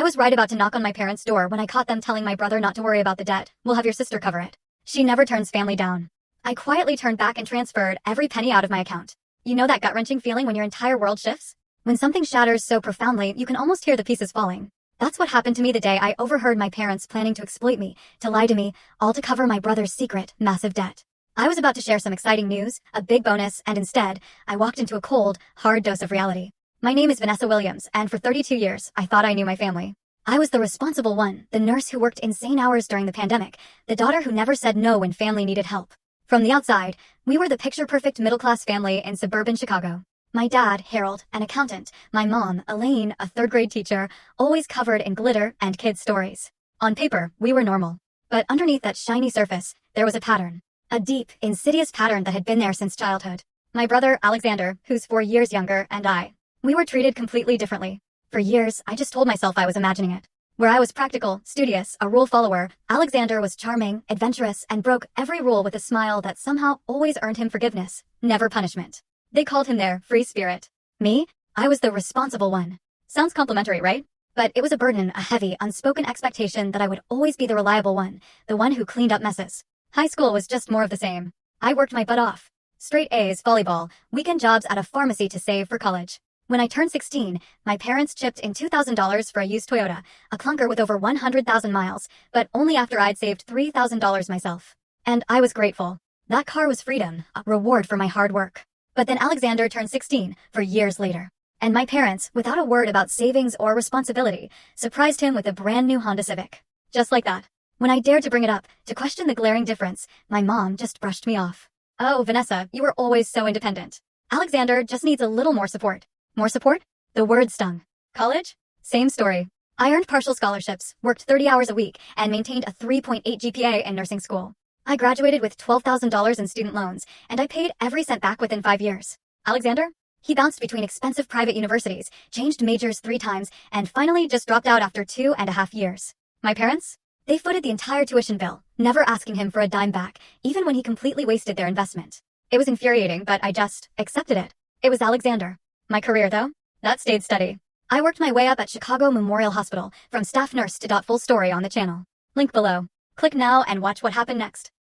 was right about to knock on my parents' door when I caught them telling my brother not to worry about the debt. We'll have your sister cover it. She never turns family down. I quietly turned back and transferred every penny out of my account. You know that gut-wrenching feeling when your entire world shifts? When something shatters so profoundly, you can almost hear the pieces falling. That's what happened to me the day I overheard my parents planning to exploit me, to lie to me, all to cover my brother's secret, massive debt. I was about to share some exciting news, a big bonus, and instead, I walked into a cold, hard dose of reality. My name is Vanessa Williams, and for 32 years, I thought I knew my family. I was the responsible one, the nurse who worked insane hours during the pandemic, the daughter who never said no when family needed help. From the outside, we were the picture-perfect middle-class family in suburban Chicago. My dad, Harold, an accountant, my mom, Elaine, a third-grade teacher, always covered in glitter and kids' stories. On paper, we were normal. But underneath that shiny surface, there was a pattern. A deep, insidious pattern that had been there since childhood. My brother, Alexander, who's 4 years younger, and we were treated completely differently. For years, I just told myself I was imagining it. Where I was practical, studious, a rule follower, Alexander was charming, adventurous, and broke every rule with a smile that somehow always earned him forgiveness, never punishment. They called him their free spirit. Me? I was the responsible one. Sounds complimentary, right? But it was a burden, a heavy, unspoken expectation that I would always be the reliable one, the one who cleaned up messes. High school was just more of the same. I worked my butt off. Straight A's, volleyball, weekend jobs at a pharmacy to save for college. When I turned 16, my parents chipped in $2,000 for a used Toyota, a clunker with over 100,000 miles, but only after I'd saved $3,000 myself. And I was grateful. That car was freedom, a reward for my hard work. But then Alexander turned 16, for years later. And my parents, without a word about savings or responsibility, surprised him with a brand new Honda Civic. Just like that. When I dared to bring it up, to question the glaring difference, my mom just brushed me off. Oh, Vanessa, you were always so independent. Alexander just needs a little more support. More support? The word stung. College? Same story. I earned partial scholarships, worked 30 hours a week, and maintained a 3.8 GPA in nursing school. I graduated with $12,000 in student loans, and I paid every cent back within 5 years. Alexander? He bounced between expensive private universities, changed majors 3 times, and finally just dropped out after 2.5 years. My parents? They footed the entire tuition bill, never asking him for a dime back, even when he completely wasted their investment. It was infuriating, but I just accepted it. It was Alexander. My career, though? That stayed steady. I worked my way up at Chicago Memorial Hospital, from staff nurse to full story on the channel. Link below. Click now and watch what happened next.